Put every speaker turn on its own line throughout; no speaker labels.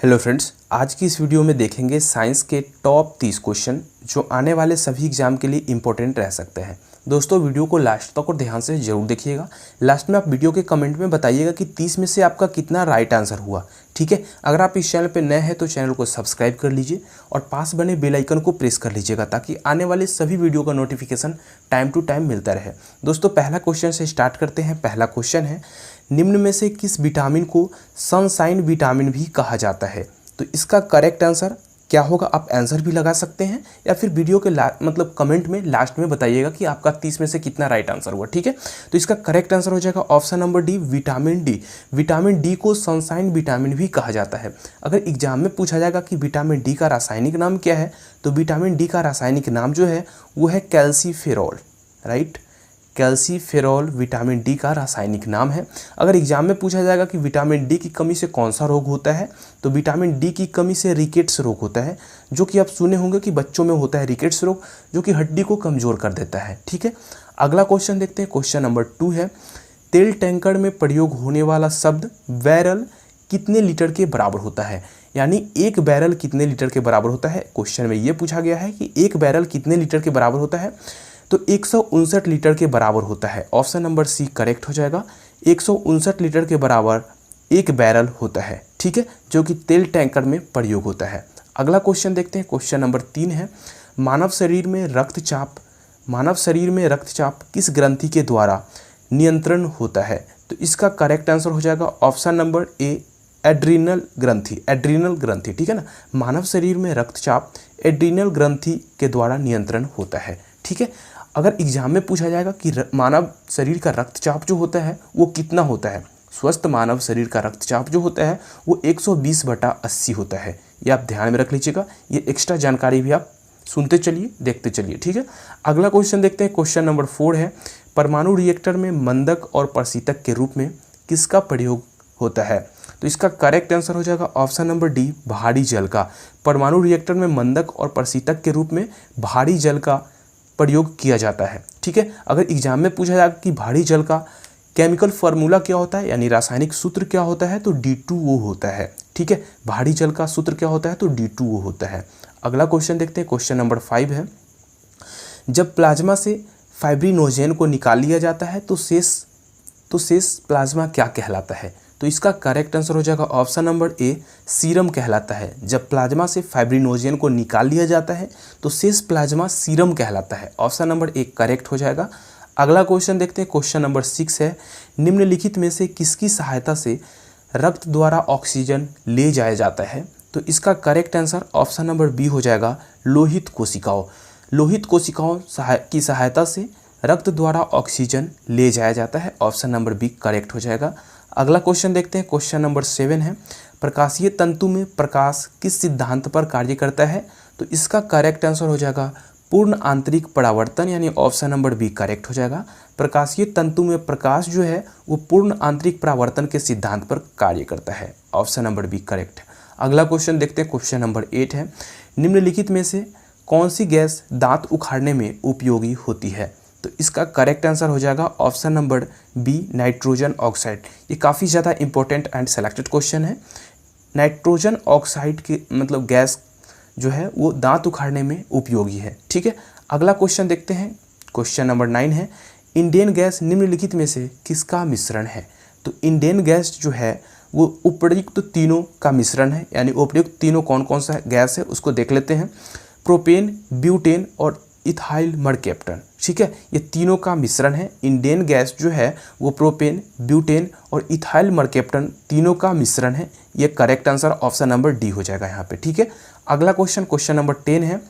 Hello friends, आज की इस वीडियो में देखेंगे साइंस के टॉप 30 क्वेश्चन जो आने वाले सभी एग्जाम के लिए इंपॉर्टेंट रह सकते हैं। दोस्तों, वीडियो को लास्ट तक और ध्यान से जरूर देखिएगा। लास्ट में आप वीडियो के कमेंट में बताइएगा कि 30 में से आपका कितना राइट आंसर हुआ। ठीक है, अगर आप इस चैनल पर नए हैं तो चैनल को सब्सक्राइब कर लीजिए और पास बने बेल आइकन को प्रेस कर लीजिएगा ताकि आने वाले सभी वीडियो का नोटिफिकेशन टाइम टू टाइम मिलता रहे। दोस्तों, पहला क्वेश्चन से स्टार्ट करते हैं। पहला क्वेश्चन है, निम्न में से किस विटामिन को सनशाइन विटामिन भी कहा जाता है? तो इसका करेक्ट आंसर क्या होगा? आप आंसर भी लगा सकते हैं या फिर वीडियो के कमेंट में लास्ट में बताइएगा कि आपका 30 में से कितना राइट आंसर हुआ। ठीक है, तो इसका करेक्ट आंसर हो जाएगा option number D, vitamin D. Vitamin D को सनशाइन विटामिन भी कहा जाता है। अगर एग्जाम में पूछा जाएगा कि विटामिन डी का रासायनिक नाम क्या है, तो विटामिन डी का रासायनिक नाम जो है वो है calciferol. Right, calciferol vitamin D का रासायनिक नाम है। अगर एग्जाम में पूछा जाएगा कि विटामिन डी की कमी से कौन सा रोग होता है, तो विटामिन डी की कमी से रिकेट्स रोग होता है, जो कि आप सुने होंगे कि बच्चों में होता है रिकेट्स रोग, जो कि हड्डी को कमज़ोर कर देता है। ठीक है, अगला क्वेश्चन देखते हैं। क्वेश्चन नंबर 2 है, तेल टैंकर में प्रयोग होने वाला शब्द बैरल कितने लीटर के बराबर होता है? यानी एक बैरल कितने लीटर के बराबर होता है? क्वेश्चन में ये पूछा गया है कि एक बैरल कितने लीटर के बराबर होता है, तो 159 लीटर के बराबर होता है। ऑप्शन नंबर सी करेक्ट हो जाएगा। 159 लीटर के बराबर एक बैरल होता है। ठीक है, जो कि तेल टैंकर में प्रयोग होता है। अगला क्वेश्चन देखते हैं। क्वेश्चन नंबर 3 है, मानव शरीर में रक्तचाप किस ग्रंथि के द्वारा नियंत्रण होता है? तो इसका करेक्ट आंसर हो जाएगा ऑप्शन नंबर ए, एड्रीनल ग्रंथि। ठीक है ना, मानव शरीर में रक्तचाप एड्रीनल ग्रंथि के द्वारा नियंत्रण होता है। ठीक है, अगर एग्जाम में पूछा जाएगा कि मानव शरीर का रक्तचाप जो होता है वो कितना होता है, स्वस्थ मानव शरीर का रक्तचाप जो होता है वो 120/80 होता है। ये आप ध्यान में रख लीजिएगा। ये एक्स्ट्रा जानकारी भी आप सुनते चलिए, देखते चलिए। ठीक है, अगला क्वेश्चन देखते हैं। क्वेश्चन नंबर 4 है, परमाणु रिएक्टर में मंदक और प्रशीतक के रूप में किसका प्रयोग होता है? तो इसका करेक्ट आंसर हो जाएगा ऑप्शन नंबर डी, भारी जल का। परमाणु रिएक्टर में मंदक और प्रशीतक के रूप में भारी जल का प्रयोग किया जाता है। ठीक है, अगर एग्जाम में पूछा जाएगा कि भारी जल का केमिकल फार्मूला क्या होता है, यानी रासायनिक सूत्र क्या होता है, तो D2O होता है। ठीक है, भारी जल का सूत्र क्या होता है, तो D2O होता है। अगला क्वेश्चन देखते हैं। क्वेश्चन नंबर 5 है, जब प्लाज्मा से फाइब्रिनोजेन को निकाल लिया जाता है तो शेष प्लाज्मा क्या कहलाता है? तो इसका करेक्ट आंसर हो जाएगा ऑप्शन नंबर ए, सीरम कहलाता है। जब प्लाज्मा से फाइब्रिनोजेन को निकाल लिया जाता है तो शेष प्लाज्मा सीरम कहलाता है। ऑप्शन नंबर ए करेक्ट हो जाएगा। अगला क्वेश्चन देखते हैं। क्वेश्चन नंबर 6 है, निम्नलिखित में से किसकी सहायता से रक्त द्वारा ऑक्सीजन ले जाया जाता है? तो इसका correct answer option number b हो जाएगा, लोहित कोशिकाओं की सहायता से रक्त द्वारा ऑक्सीजन ले जाया जाता है। ऑप्शन नंबर बी करेक्ट हो जाएगा। अगला क्वेश्चन देखते हैं। क्वेश्चन नंबर 7 है, प्रकाशीय तंतु में प्रकाश किस सिद्धांत पर कार्य करता है? तो इसका करेक्ट आंसर हो जाएगा पूर्ण आंतरिक परावर्तन, यानी ऑप्शन नंबर बी करेक्ट हो जाएगा। प्रकाशीय तंतु में प्रकाश जो है वो पूर्ण आंतरिक परावर्तन के सिद्धांत पर कार्य करता है। Option number b correct. अगला क्वेश्चन देखते हैं। क्वेश्चन नंबर 8 है, निम्नलिखित में से कौन सी गैस दांत उखाड़ने में उपयोगी होती है? तो इसका करेक्ट आंसर हो जाएगा option number b, nitrogen oxide. ये काफ़ी ज़्यादा इंपॉर्टेंट एंड सेलेक्टेड क्वेश्चन है। नाइट्रोजन ऑक्साइड की गैस जो है वो दांत उखाड़ने में उपयोगी है। ठीक है, अगला क्वेश्चन देखते हैं। क्वेश्चन नंबर 9 है, इंडियन गैस निम्नलिखित में से किसका मिश्रण है? तो इंडियन गैस जो है वो उपर्युक्त तीनों का मिश्रण है। यानी उपर्युक्त तीनों कौन कौन सा गैस है उसको देख लेते हैं। प्रोपेन, ब्यूटेन और इथाइल मरकैप्टन। ठीक है, ये तीनों का मिश्रण है। इंडियन गैस जो है वो प्रोपेन, ब्यूटेन और इथाइल मरकैप्टन तीनों का मिश्रण है। ये correct answer option number D हो जाएगा यहाँ पे। ठीक है, अगला क्वेश्चन, क्वेश्चन नंबर 10 है,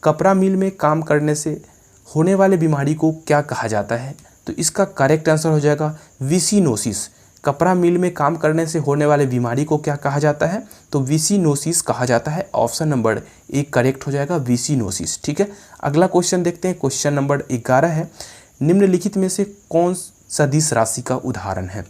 कपड़ा मिल में काम करने से होने वाले बीमारी को क्या कहा जाता है? तो इसका करेक्ट आंसर हो जाएगा विसिनोसिस। कपड़ा मिल में काम करने से होने वाले बीमारी को क्या कहा जाता है? तो विसिनोसिस कहा जाता है। ऑप्शन नंबर ए करेक्ट हो जाएगा, विसिनोसिस। ठीक है, अगला क्वेश्चन देखते हैं। क्वेश्चन नंबर 11 है, निम्नलिखित में से कौन सदिश राशि का उदाहरण है?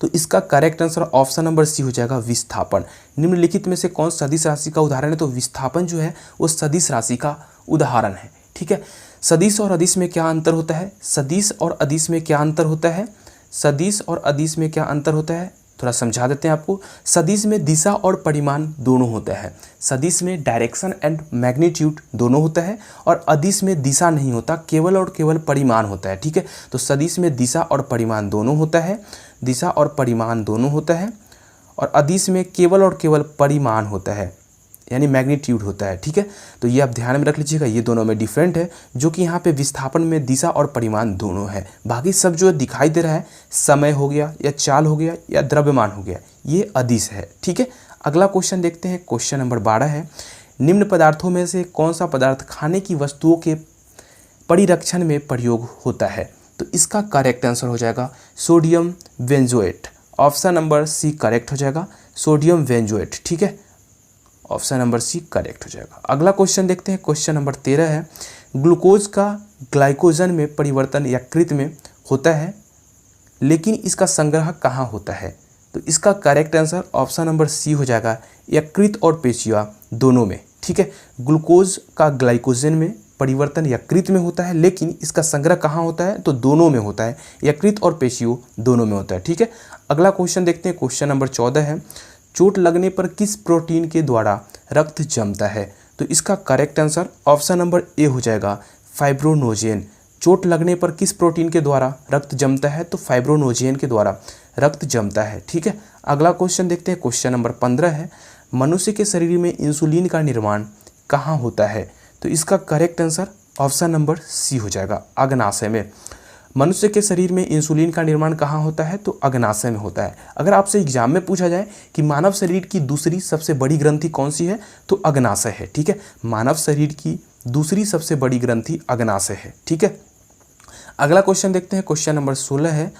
तो इसका correct answer option number c हो जाएगा, विस्थापन। निम्नलिखित में से कौन सदिश राशि का उदाहरण है? तो विस्थापन जो है वो सदिश राशि का उदाहरण है। ठीक है, सदिश और अदिश में क्या अंतर होता है? सदिश और अदिश में क्या अंतर होता है? थोड़ा समझा देते हैं आपको। सदिश में दिशा और परिमाण दोनों होता है। सदिश में डायरेक्शन एंड मैग्नीट्यूड दोनों होता है और अदिश में दिशा नहीं होता, केवल और केवल परिमाण होता है। ठीक है, तो सदिश में दिशा और परिमाण दोनों होता है, दिशा और परिमाण दोनों होता है, और अदिश में केवल और केवल परिमाण होता है, यानी मैग्नीट्यूड होता है। ठीक है, तो ये आप ध्यान में रख लीजिएगा, ये दोनों में डिफरेंट है, जो कि यहाँ पे विस्थापन में दिशा और परिमाण दोनों है। बाकी सब जो दिखाई दे रहा है, समय हो गया या चाल हो गया या द्रव्यमान हो गया, ये अदिश है। ठीक है, अगला क्वेश्चन देखते हैं। क्वेश्चन नंबर 12 है, निम्न पदार्थों में से कौन सा पदार्थ खाने की वस्तुओं के परिरक्षण में प्रयोग होता है? तो इसका करेक्ट आंसर हो जाएगा sodium benzoate. Option number c correct हो जाएगा, सोडियम बेंजोएट। ठीक है, ऑप्शन नंबर सी करेक्ट हो जाएगा। अगला क्वेश्चन देखते हैं। क्वेश्चन नंबर 13 है, ग्लूकोज का ग्लाइकोजन में परिवर्तन यकृत में होता है, लेकिन इसका संग्रह कहाँ होता है? तो इसका correct answer option number c हो जाएगा, यकृत और पेशिया दोनों में। ठीक है, ग्लूकोज का ग्लाइकोजन में परिवर्तन यकृत में होता है, लेकिन इसका संग्रह कहाँ होता है? तो दोनों में होता है, यकृत और पेशियों दोनों में होता है। ठीक है, अगला क्वेश्चन देखते हैं। क्वेश्चन नंबर 14 है, चोट लगने पर किस प्रोटीन के द्वारा रक्त जमता है? तो इसका correct answer option number A हो जाएगा, फाइब्रोनोजेन। चोट लगने पर किस प्रोटीन के द्वारा रक्त जमता है? तो फाइब्रोनोजेन के द्वारा रक्त जमता है। ठीक है, अगला क्वेश्चन देखते हैं। क्वेश्चन नंबर 15 है, मनुष्य के शरीर में इंसुलिन का निर्माण कहाँ होता है? तो इसका correct answer option number c हो जाएगा, अग्नाशय में। मनुष्य के शरीर में इंसुलिन का निर्माण कहाँ होता है? तो अग्नाशय में होता है। अगर आपसे एग्जाम में पूछा जाए कि मानव शरीर की दूसरी सबसे बड़ी ग्रंथि कौन सी है, तो अग्नाशय है। ठीक है, मानव शरीर की दूसरी सबसे बड़ी ग्रंथि अग्नाशय है। ठीक है, अगला क्वेश्चन देखते हैं। क्वेश्चन नंबर 16 है,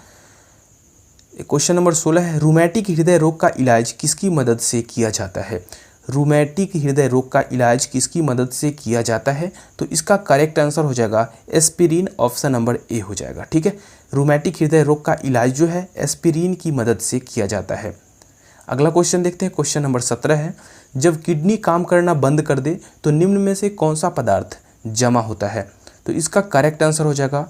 क्वेश्चन नंबर 16 है, रूमेटिक हृदय रोग का इलाज किसकी मदद से किया जाता है? रूमेटिक हृदय रोग का इलाज किसकी मदद से किया जाता है? तो इसका करेक्ट आंसर हो जाएगा एस्पिरिन। ऑप्शन नंबर ए हो जाएगा। ठीक है, रूमेटिक हृदय रोग का इलाज जो है एस्पिरिन की मदद से किया जाता है। अगला क्वेश्चन देखते हैं। क्वेश्चन नंबर 17 है, जब किडनी काम करना बंद कर दे तो निम्न में से कौन सा पदार्थ जमा होता है? तो इसका करेक्ट आंसर हो जाएगा,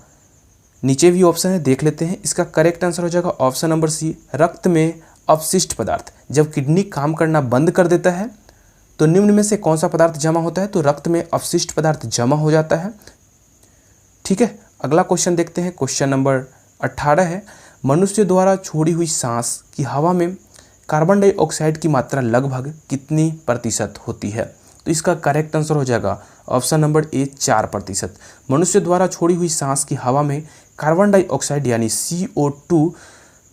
नीचे भी ऑप्शन है देख लेते हैं। इसका करेक्ट आंसर हो जाएगा ऑप्शन नंबर सी, रक्त में अपशिष्ट पदार्थ। जब किडनी काम करना बंद कर देता है तो निम्न में से कौन सा पदार्थ जमा होता है? तो रक्त में अपशिष्ट पदार्थ जमा हो जाता है। ठीक है, अगला क्वेश्चन देखते हैं। क्वेश्चन नंबर 18 है, मनुष्य द्वारा छोड़ी हुई सांस की हवा में कार्बन डाइऑक्साइड की मात्रा लगभग कितनी प्रतिशत होती है? तो इसका करेक्ट आंसर हो जाएगा ऑप्शन नंबर ए, 4%। मनुष्य द्वारा छोड़ी हुई सांस की हवा में कार्बन डाइऑक्साइड यानी CO2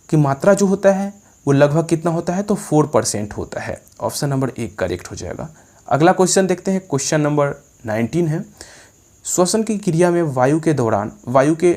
की मात्रा जो होता है वो लगभग कितना होता है? तो 4% होता है। ऑप्शन नंबर ए करेक्ट हो जाएगा। अगला क्वेश्चन देखते हैं। क्वेश्चन नंबर 19 है, श्वसन की क्रिया में वायु के दौरान वायु के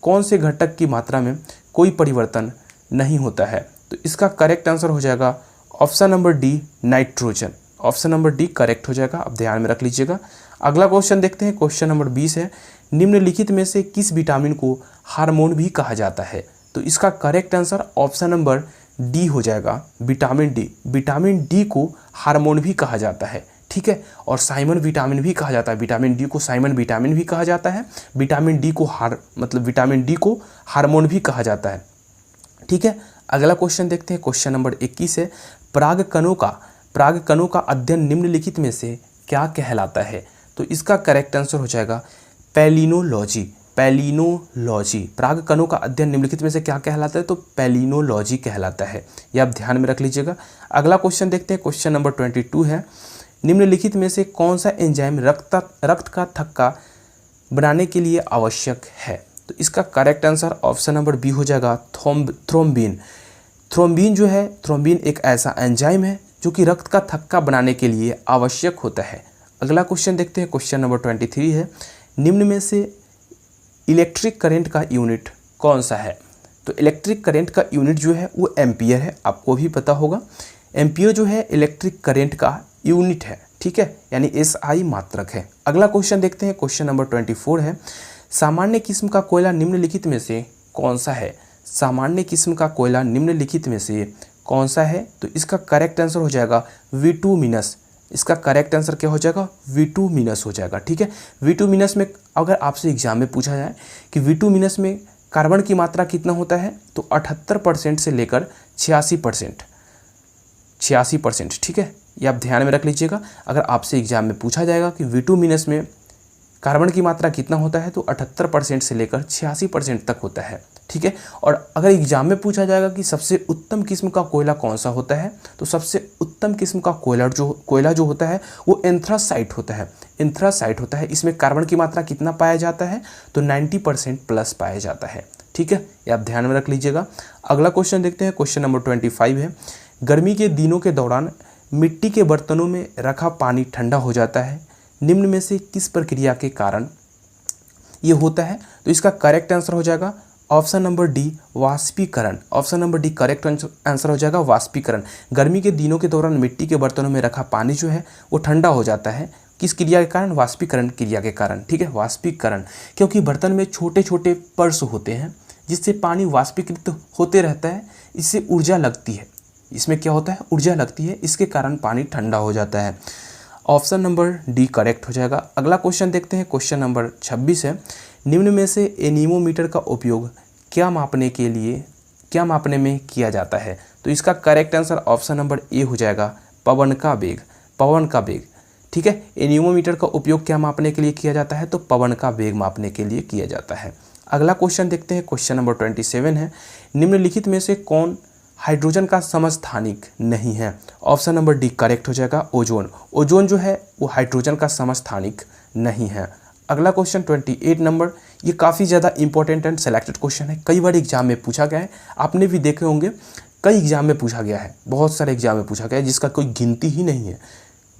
कौन से घटक की मात्रा में कोई परिवर्तन नहीं होता है? तो इसका करेक्ट आंसर हो जाएगा option number D, nitrogen. Option number D correct हो जाएगा, आप ध्यान में रख लीजिएगा। अगला क्वेश्चन देखते हैं। क्वेश्चन नंबर 20 है, निम्नलिखित में से किस विटामिन को हार्मोन भी कहा जाता है? तो इसका correct answer option number D हो जाएगा, विटामिन डी। विटामिन डी को हार्मोन भी कहा जाता है। ठीक है, और साइमन विटामिन भी कहा जाता है। विटामिन डी को साइमन विटामिन भी कहा जाता है। विटामिन डी को विटामिन डी को हार्मोन भी कहा जाता है। ठीक है, अगला क्वेश्चन देखते हैं। क्वेश्चन नंबर 21 है, परागकणों का अध्ययन निम्नलिखित में से क्या कहलाता है? तो इसका करेक्ट आंसर हो जाएगा पैलिनोलॉजी। पैलिनोलॉजी, परागकणों का अध्ययन निम्नलिखित में से क्या कहलाता है? तो पैलिनोलॉजी कहलाता है। ये आप ध्यान में रख लीजिएगा। अगला क्वेश्चन देखते हैं। क्वेश्चन नंबर 22 है, निम्नलिखित में से कौन सा एंजाइम रक्त का थक्का बनाने के लिए आवश्यक है? तो इसका correct answer option number b हो जाएगा, थ्रोम्बिन। थ्रोम्बिन जो है, थ्रोम्बिन एक ऐसा एंजाइम है जो कि रक्त का थक्का बनाने के लिए आवश्यक होता है। अगला क्वेश्चन देखते हैं। क्वेश्चन नंबर 23 है, निम्न में से इलेक्ट्रिक करंट का यूनिट कौन सा है? तो इलेक्ट्रिक करंट का यूनिट जो है वो एम्पियर है, आपको भी पता होगा। एम्पियर जो है इलेक्ट्रिक करंट का यूनिट है। ठीक है, यानी SI मात्रक है। अगला क्वेश्चन देखते हैं। क्वेश्चन नंबर 24 है, सामान्य किस्म का कोयला निम्नलिखित में से कौन सा है? सामान्य किस्म का कोयला निम्नलिखित में से कौन सा है? तो इसका करेक्ट आंसर हो जाएगा विटुमिनस। इसका करेक्ट आंसर क्या हो जाएगा? विटुमिनस हो जाएगा। ठीक है, विटुमिनस में अगर आपसे एग्जाम में पूछा जाए कि विटुमिनस में कार्बन की मात्रा कितना होता है, तो 78% से लेकर 86%, 86%, ठीक है। ये आप ध्यान में रख लीजिएगा। अगर आपसे एग्जाम में पूछा जाएगा कि विटुमिनस में कार्बन की मात्रा कितना होता है, तो 78% से लेकर 86% तक होता है, ठीक है। और अगर एग्जाम में पूछा जाएगा कि सबसे उत्तम किस्म का कोयला कौन सा होता है, तो सबसे उत्तम किस्म का कोयला जो होता है वो एंथ्रासाइट होता है, एंथ्रासाइट होता है। इसमें कार्बन की मात्रा कितना पाया जाता है, तो 90% प्लस पाया जाता है, ठीक है। ये आप ध्यान में रख लीजिएगा। अगला क्वेश्चन देखते हैं, क्वेश्चन नंबर 25 है, गर्मी के दिनों के दौरान मिट्टी के बर्तनों में रखा पानी ठंडा हो जाता है, निम्न में से किस प्रक्रिया के कारण ये होता है। तो इसका करेक्ट आंसर हो जाएगा ऑप्शन नंबर डी, वाष्पीकरण। Option number D correct answer हो जाएगा, वाष्पीकरण। गर्मी के दिनों के दौरान मिट्टी के बर्तनों में रखा पानी जो है वो ठंडा हो जाता है, किस क्रिया के कारण, वाष्पीकरण क्रिया के कारण, ठीक है, वाष्पीकरण। क्योंकि बर्तन में छोटे छोटे पर्स होते हैं जिससे पानी वाष्पीकृत होते रहता है, इससे ऊर्जा लगती है, इसमें क्या होता है, ऊर्जा लगती है, इसके कारण पानी ठंडा हो जाता है। ऑप्शन नंबर डी करेक्ट हो जाएगा। अगला क्वेश्चन देखते हैं, क्वेश्चन नंबर 26 है, निम्न में से एनीमोमीटर का उपयोग क्या मापने में किया जाता है। तो इसका correct answer option number A हो जाएगा, पवन का वेग, पवन का वेग, ठीक है। एनीमोमीटर का उपयोग क्या मापने के लिए किया जाता है, तो पवन का वेग मापने के लिए किया जाता है। अगला क्वेश्चन देखते हैं, क्वेश्चन नंबर 27 है, निम्नलिखित में से कौन हाइड्रोजन का समस्थानिक नहीं है। ऑप्शन नंबर डी करेक्ट हो जाएगा, ओजोन। ओजोन जो है वो हाइड्रोजन का समस्थानिक नहीं है। अगला क्वेश्चन 28 नंबर, ये काफ़ी ज़्यादा इंपॉर्टेंट एंड सेलेक्टेड क्वेश्चन है, कई बार एग्जाम में पूछा गया है, आपने भी देखे होंगे, कई एग्जाम में पूछा गया है, बहुत सारे एग्जाम में पूछा गया है, जिसका कोई गिनती ही नहीं है।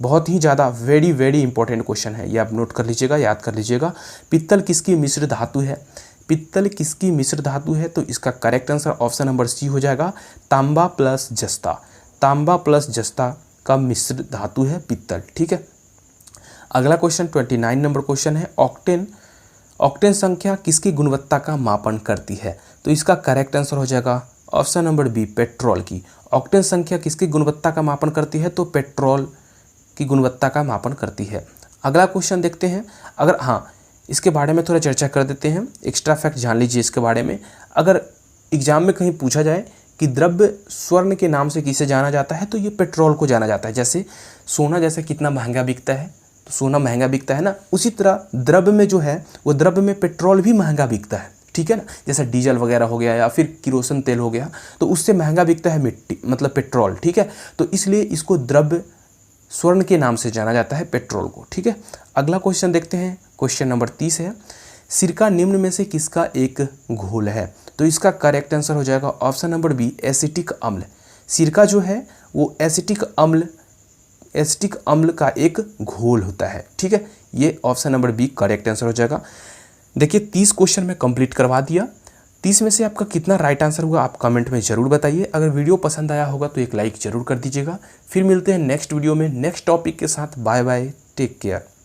बहुत ही ज़्यादा वेरी वेरी इंपॉर्टेंट क्वेश्चन है, ये आप नोट कर लीजिएगा, याद कर लीजिएगा। पित्तल किसकी मिश्र धातु है, पित्तल किसकी मिश्र धातु है। तो इसका correct answer option number c हो जाएगा, तांबा प्लस जस्ता, तांबा प्लस जस्ता का मिश्र धातु है पित्तल, ठीक है। अगला क्वेश्चन 29 नंबर क्वेश्चन है, ऑक्टेन, ऑक्टेन संख्या किसकी गुणवत्ता का मापन करती है। तो इसका करेक्ट आंसर हो जाएगा ऑप्शन नंबर बी, पेट्रोल की। ऑक्टेन संख्या किसकी गुणवत्ता का मापन करती है, तो पेट्रोल की गुणवत्ता का मापन करती है। अगला क्वेश्चन देखते हैं, अगर हाँ इसके बारे में थोड़ा चर्चा कर देते हैं, एक्स्ट्रा फैक्ट जान लीजिए इसके बारे में। अगर एग्जाम में कहीं पूछा जाए कि द्रव्य स्वर्ण के नाम से किसे जाना जाता है, तो ये पेट्रोल को जाना जाता है। जैसे सोना जैसे कितना महंगा बिकता है, तो सोना महंगा बिकता है ना, उसी तरह द्रव्य में जो है वो द्रव्य में पेट्रोल भी महंगा बिकता है, ठीक है ना। जैसे डीजल वगैरह हो गया या फिर किरोसिन तेल हो गया, तो उससे महंगा बिकता है मिट्टी, मतलब पेट्रोल, ठीक है। तो इसलिए इसको द्रव्य स्वर्ण के नाम से जाना जाता है पेट्रोल को, ठीक है। अगला क्वेश्चन देखते हैं, क्वेश्चन नंबर 30 है, सिरका निम्न में से किसका एक घोल है। तो इसका करेक्ट आंसर हो जाएगा ऑप्शन नंबर बी, एसिटिक अम्ल। सिरका जो है वो एसिटिक अम्ल का एक घोल होता है, ठीक है। ये option number b correct answer हो जाएगा। देखिए 30 क्वेश्चन में कंप्लीट करवा दिया, 30 में से आपका कितना राइट आंसर हुआ आप कमेंट में ज़रूर बताइए। अगर वीडियो पसंद आया होगा तो एक लाइक ज़रूर कर दीजिएगा। फिर मिलते हैं नेक्स्ट वीडियो में नेक्स्ट टॉपिक के साथ। Bye bye, take care.